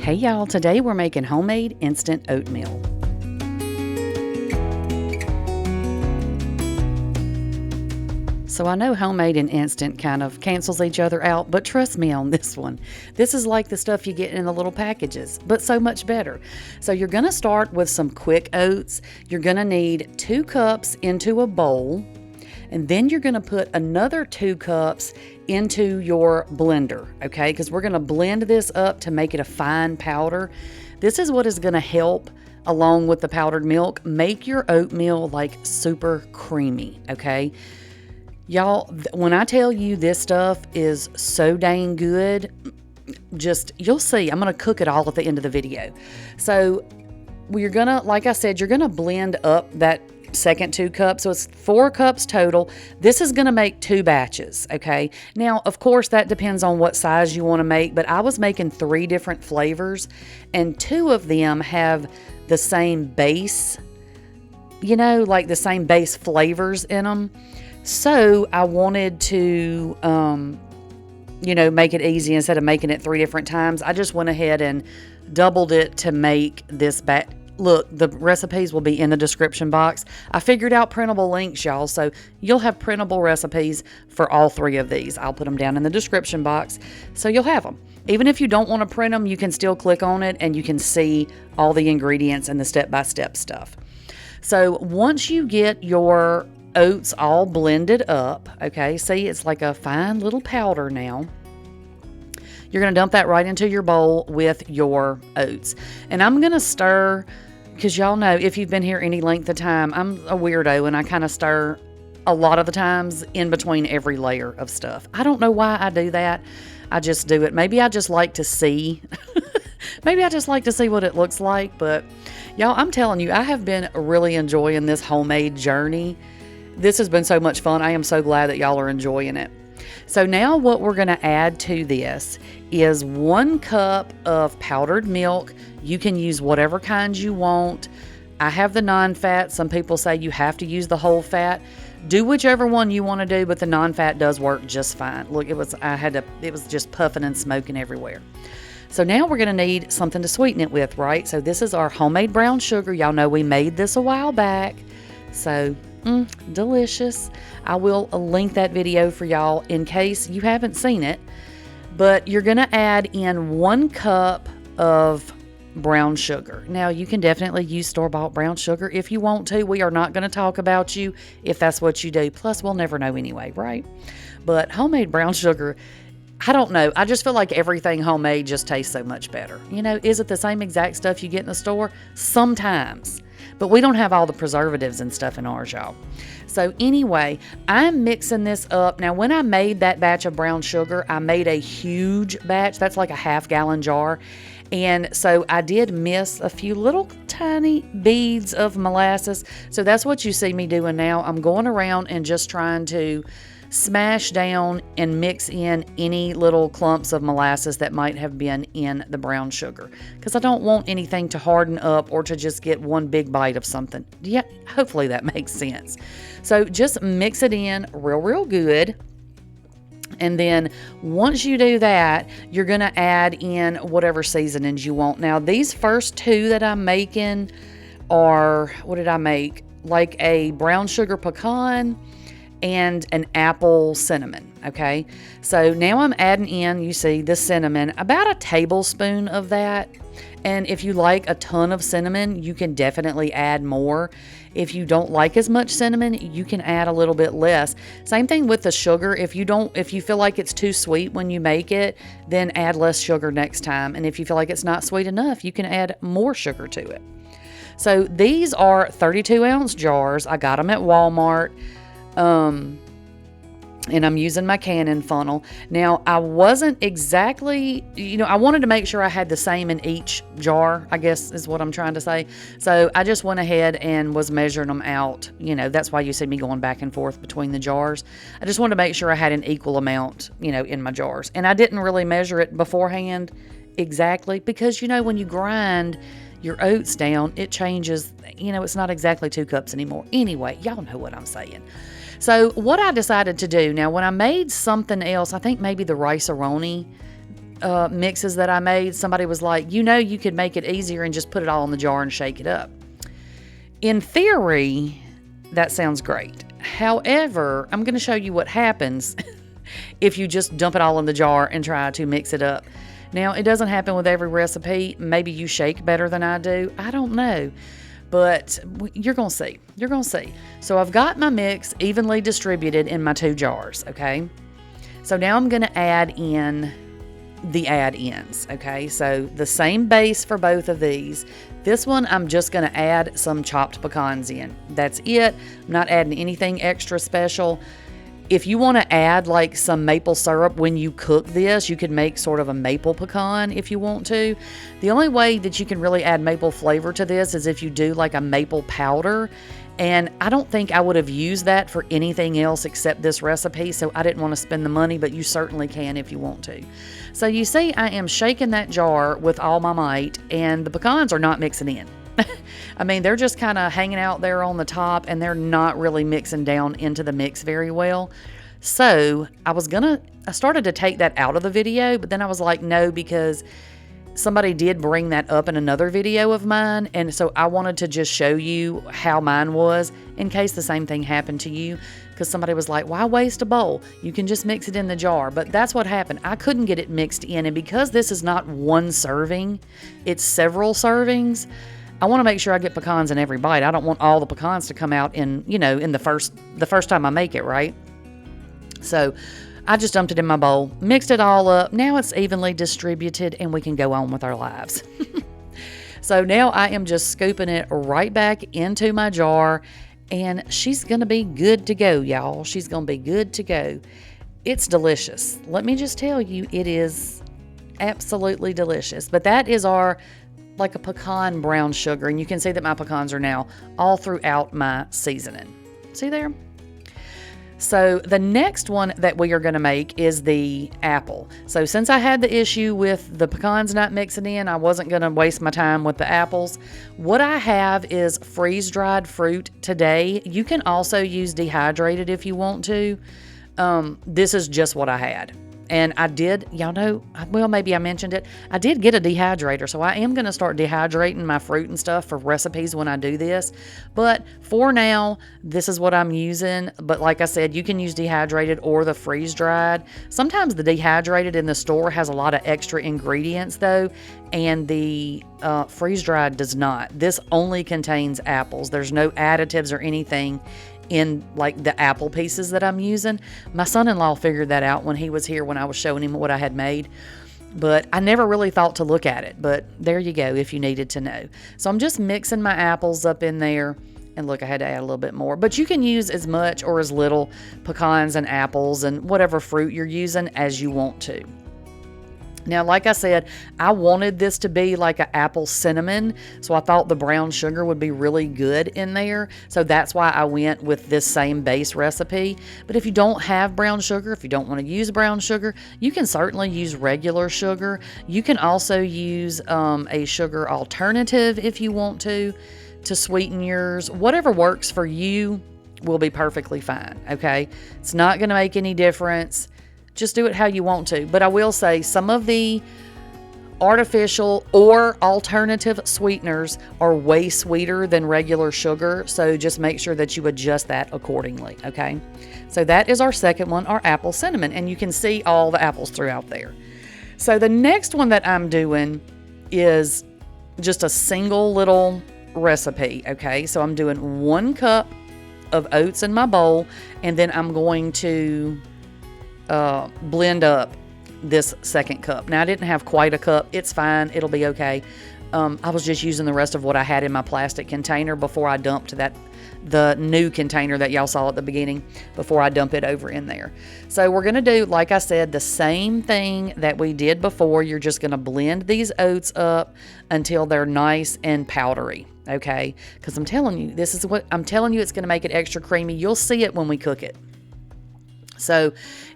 Hey y'all, today we're making homemade instant oatmeal. So I know homemade and instant kind of cancels each other out, but trust me on this one. This is like the stuff you get in the little packages, but so much better. So you're gonna start with some quick oats. You're gonna need 2 cups into a bowl, and then you're gonna put another 2 cups into your blender, okay? Because we're gonna blend this up to make it a fine powder. This is what is gonna help, along with the powdered milk, make your oatmeal like super creamy, okay? Y'all, when I tell you this stuff is so dang good, just, you'll see. I'm going to cook it all at the end of the video. So you're going to, like I said, you're going to blend up that second 2 cups. So it's 4 cups total. This is going to make 2 batches, okay? Now, of course, that depends on what size you want to make, but I was making 3 different flavors, and 2 of them have the same base, you know, like the same base flavors in them. So I wanted to, make it easy. Instead of making it 3 different times, I just went ahead and doubled it to make this batch. Look, the recipes will be in the description box. I figured out printable links, y'all, so you'll have printable recipes for all 3 of these. I'll put them down in the description box, so you'll have them. Even if you don't want to print them, you can still click on it and you can see all the ingredients and the step-by-step stuff. So once you get your oats all blended up, okay, see, it's like a fine little powder now. You're going to dump that right into your bowl with your oats. And I'm going to stir, because y'all know, if you've been here any length of time, I'm a weirdo and I kind of stir a lot of the times in between every layer of stuff. I don't know why I do that. I just do it. Maybe I just like to see. Maybe I just like to see what it looks like. But y'all, I'm telling you, I have been really enjoying this homemade journey. This has been so much fun. I am so glad that y'all are enjoying it. So now what we're going to add to this is 1 cup of powdered milk. You can use whatever kind you want. I have the non-fat. Some people say you have to use the whole fat. Do whichever one you want to do, but the non-fat does work just fine. Look, it was just puffing and smoking everywhere. So now we're going to need something to sweeten it with, right? So this is our homemade brown sugar. Y'all know we made this a while back. So delicious. I will link that video for y'all in case you haven't seen it. But you're going to add in 1 cup of brown sugar. Now, you can definitely use store-bought brown sugar if you want to. We are not going to talk about you if that's what you do. Plus, we'll never know anyway, right? But homemade brown sugar, I don't know. I just feel like everything homemade just tastes so much better. You know, is it the same exact stuff you get in the store? Sometimes. But we don't have all the preservatives and stuff in ours, y'all. So anyway, I'm mixing this up. Now, when I made that batch of brown sugar, I made a huge batch. That's like a half-gallon jar. And so I did miss a few little tiny beads of molasses. So that's what you see me doing now. I'm going around and just trying to smash down and mix in any little clumps of molasses that might have been in the brown sugar, because I don't want anything to harden up or to just get one big bite of something. Yeah, hopefully that makes sense. So just mix it in real good. And then once you do that, you're going to add in whatever seasonings you want. Now, these first 2 that I'm making are, what did I make? Like a brown sugar pecan and an apple cinnamon, okay? So now I'm adding in, you see, the cinnamon, about a tablespoon of that. And if you like a ton of cinnamon, you can definitely add more. If you don't like as much cinnamon, you can add a little bit less. Same thing with the sugar. If you feel like it's too sweet when you make it, then add less sugar next time. And if you feel like it's not sweet enough, you can add more sugar to it. So these are 32-ounce jars. I got them at Walmart. And I'm using my Canon funnel. Now, I wasn't exactly, I wanted to make sure I had the same in each jar, I guess is what I'm trying to say. So I just went ahead and was measuring them out. That's why you see me going back and forth between the jars. I just wanted to make sure I had an equal amount, in my jars. And I didn't really measure it beforehand exactly, because, when you grind your oats down, it changes, it's not exactly 2 cups anymore. Anyway, y'all know what I'm saying. So what I decided to do, now when I made something else, I think maybe the rice-a-roni, mixes that I made, somebody was like, you could make it easier and just put it all in the jar and shake it up. In theory, that sounds great. However, I'm going to show you what happens if you just dump it all in the jar and try to mix it up. Now, it doesn't happen with every recipe. Maybe you shake better than I do. I don't know. But you're going to see. You're going to see. So I've got my mix evenly distributed in my 2 jars, okay? So now I'm going to add in the add-ins, okay? So the same base for both of these. This one, I'm just going to add some chopped pecans in. That's it. I'm not adding anything extra special. If you want to add like some maple syrup when you cook this, you could make sort of a maple pecan if you want to. The only way that you can really add maple flavor to this is if you do like a maple powder. And I don't think I would have used that for anything else except this recipe, so I didn't want to spend the money, but you certainly can if you want to. So you see, I am shaking that jar with all my might, and the pecans are not mixing in. I mean, they're just kind of hanging out there on the top, and they're not really mixing down into the mix very well. So I started to take that out of the video, but then I was like, no, because somebody did bring that up in another video of mine, and so I wanted to just show you how mine was in case the same thing happened to you, because somebody was like, why waste a bowl? You can just mix it in the jar. But that's what happened. I couldn't get it mixed in, and because this is not one serving, it's several servings, I want to make sure I get pecans in every bite. I don't want all the pecans to come out in the first time I make it, right? So I just dumped it in my bowl, mixed it all up. Now it's evenly distributed and we can go on with our lives. So now I am just scooping it right back into my jar, and she's going to be good to go, y'all. She's going to be good to go. It's delicious. Let me just tell you, it is absolutely delicious. But that is like a pecan brown sugar, and you can see that my pecans are now all throughout my seasoning. See there? So the next one that we are going to make is the apple. So since I had the issue with the pecans not mixing in, I wasn't going to waste my time with the apples. What I have is freeze-dried fruit today. You can also use dehydrated if you want to. This is just what I had. And I did, y'all know, well, maybe I mentioned it, I did get a dehydrator, so I am going to start dehydrating my fruit and stuff for recipes when I do this. But for now, this is what I'm using. But like I said, you can use dehydrated or the freeze-dried. Sometimes the dehydrated in the store has a lot of extra ingredients, though, and the freeze-dried does not. This only contains apples. There's no additives or anything in like the apple pieces that I'm using. My son-in-law figured that out when he was here, when I was showing him what I had made, but I never really thought to look at it. But there you go, if you needed to know. So I'm just mixing my apples up in there, and look, I had to add a little bit more, but you can use as much or as little pecans and apples and whatever fruit you're using as you want to. Now, like I said, I wanted this to be like an apple cinnamon, so I thought the brown sugar would be really good in there. So that's why I went with this same base recipe. But if you don't have brown sugar, if you don't want to use brown sugar, you can certainly use regular sugar. You can also use a sugar alternative if you want to sweeten yours. Whatever works for you will be perfectly fine, okay? It's not going to make any difference. Just do it how you want to. But I will say some of the artificial or alternative sweeteners are way sweeter than regular sugar. So just make sure that you adjust that accordingly, okay? So that is our second one, our apple cinnamon. And you can see all the apples throughout there. So the next one that I'm doing is just a single little recipe, okay? So I'm doing 1 cup of oats in my bowl, and then I'm going to blend up this second cup. Now, I didn't have quite a cup. It's fine. It'll be okay. I was just using the rest of what I had in my plastic container before I dumped the new container that y'all saw at the beginning, before I dump it over in there. So we're going to do, like I said, the same thing that we did before. You're just going to blend these oats up until they're nice and powdery, okay? Because I'm telling you, it's going to make it extra creamy. You'll see it when we cook it. So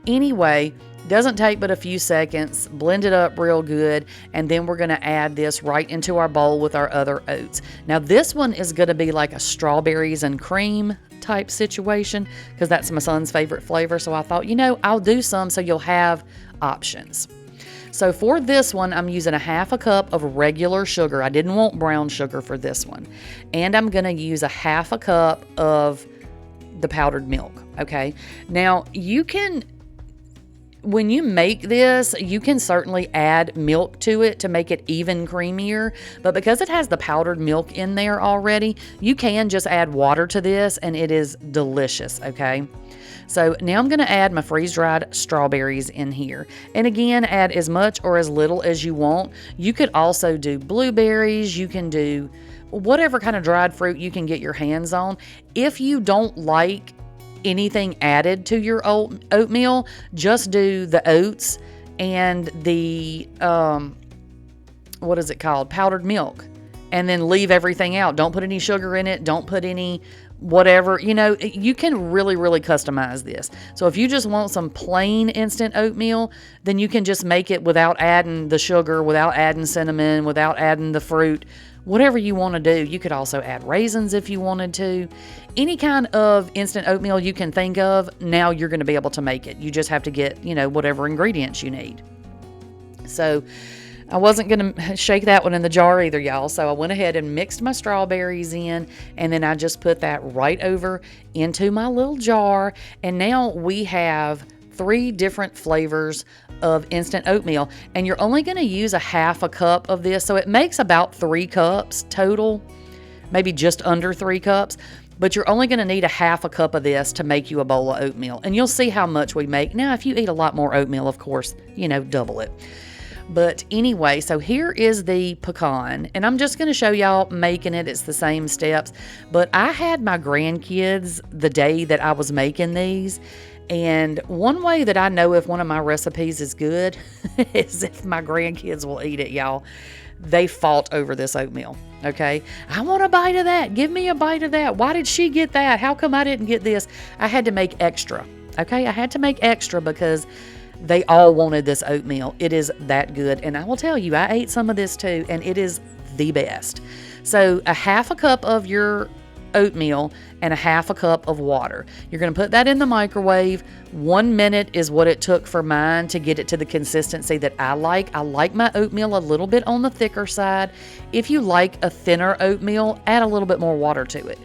anyway, doesn't take but a few seconds. Blend it up real good, and then we're going to add this right into our bowl with our other oats. Now this one is going to be like a strawberries and cream type situation, because that's my son's favorite flavor. So I thought, I'll do some so you'll have options. So for this one, I'm using a half a cup of regular sugar. I didn't want brown sugar for this one. And I'm going to use a half a cup of the powdered milk, okay? Now, you can, when you make this, you can certainly add milk to it to make it even creamier, but because it has the powdered milk in there already, you can just add water to this and it is delicious, okay? So now I'm going to add my freeze-dried strawberries in here. And again, add as much or as little as you want. You could also do blueberries. You can do whatever kind of dried fruit you can get your hands on. If you don't like anything added to your oatmeal, just do the oats and the, what is it called? Powdered milk. And then leave everything out. Don't put any sugar in it. Don't put any whatever, you know, you can really customize this. So if you just want some plain instant oatmeal, then you can just make it without adding the sugar, without adding cinnamon, without adding the fruit, whatever you want to do. You could also add raisins if you wanted to. Any kind of instant oatmeal you can think of, now you're going to be able to make it. You just have to get, you know, whatever ingredients you need. So I wasn't going to shake that one in the jar either, y'all. So I went ahead and mixed my strawberries in, and then I just put that right over into my little jar. And now we have 3 different flavors of instant oatmeal, and you're only going to use a half a cup of this. So it makes about 3 cups total, maybe just under 3 cups. But you're only going to need a half a cup of this to make you a bowl of oatmeal. And you'll see how much we make. Now, if you eat a lot more oatmeal, of course, you know, double it. But anyway, so here is the pecan, and I'm just going to show y'all making it. It's the same steps, but I had my grandkids the day that I was making these, and one way that I know if one of my recipes is good is if my grandkids will eat it, y'all. They fought over this oatmeal, okay? I want a bite of that. Give me a bite of that. Why did she get that? How come I didn't get this? I had to make extra, okay? I had to make extra because they all wanted this oatmeal. It is that good. And I will tell you, I ate some of this too, and it is the best. So a half a cup of your oatmeal and a half a cup of water. You're going to put that in the microwave. 1 minute is what it took for mine to get it to the consistency that I like. I like my oatmeal a little bit on the thicker side. If you like a thinner oatmeal, add a little bit more water to it.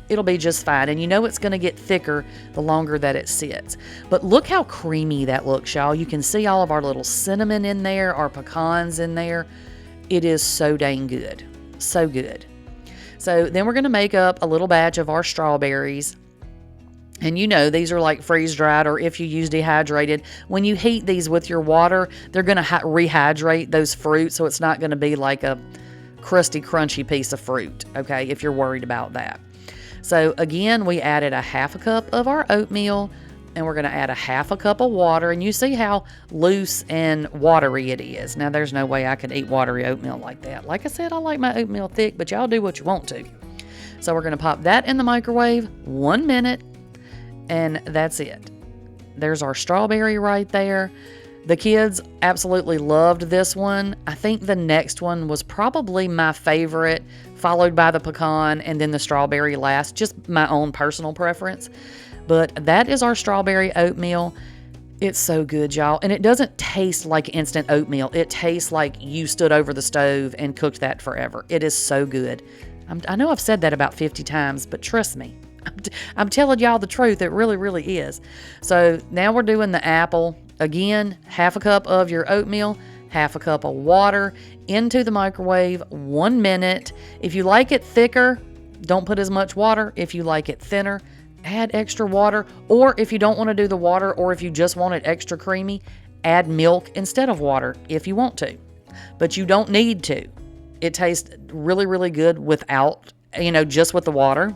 It'll be just fine. And you know it's going to get thicker the longer that it sits. But look how creamy that looks, y'all. You can see all of our little cinnamon in there, our pecans in there. It is so dang good. So good. So then we're going to make up a little batch of our strawberries. And you know, these are like freeze-dried, or if you use dehydrated. When you heat these with your water, they're going to rehydrate those fruits, so it's not going to be like a crusty, crunchy piece of fruit, okay, if you're worried about that. So again, we added a half a cup of our oatmeal, and we're going to add a half a cup of water. And you see how loose and watery it is. Now, there's no way I could eat watery oatmeal like that. Like I said, I like my oatmeal thick, but y'all do what you want to. So we're going to pop that in the microwave 1 minute, and that's it. There's our strawberry right there. The kids absolutely loved this one. I think the next one was probably my favorite, followed by the pecan and then the strawberry last, just my own personal preference. But that is our strawberry oatmeal. It's so good, y'all. And it doesn't taste like instant oatmeal. It tastes like you stood over the stove and cooked that forever. It is so good. I know I've said that about 50 times, but trust me, I'm telling y'all the truth. It really is. So now we're doing the apple. Again, half a cup of your oatmeal, half a cup of water into the microwave 1 minute. If you like it thicker, don't put as much water. If you like it thinner, add extra water. Or if you don't want to do the water, or if you just want it extra creamy, add milk instead of water if you want to. But you don't need to. It tastes really good without, just with the water.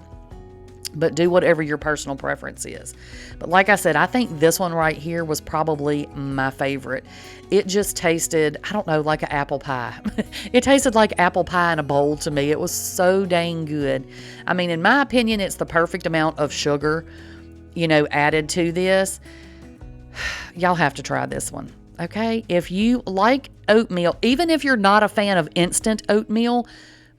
But do whatever your personal preference is. But like I said, I think this one right here was probably my favorite. It just tasted, I don't know, like an apple pie. It tasted like apple pie in a bowl to me. It was so dang good. I mean, in my opinion, it's the perfect amount of sugar, added to this. Y'all have to try this one, okay? If you like oatmeal, even if you're not a fan of instant oatmeal,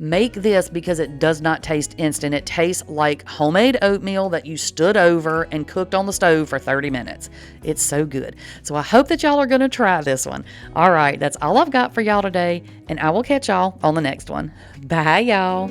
Make this because it does not taste instant. It tastes like homemade oatmeal that you stood over and cooked on the stove for 30 minutes. It's so good. So I hope that y'all are going to try this one. All right, that's all I've got for y'all today, and I will catch y'all on the next one. Bye, y'all.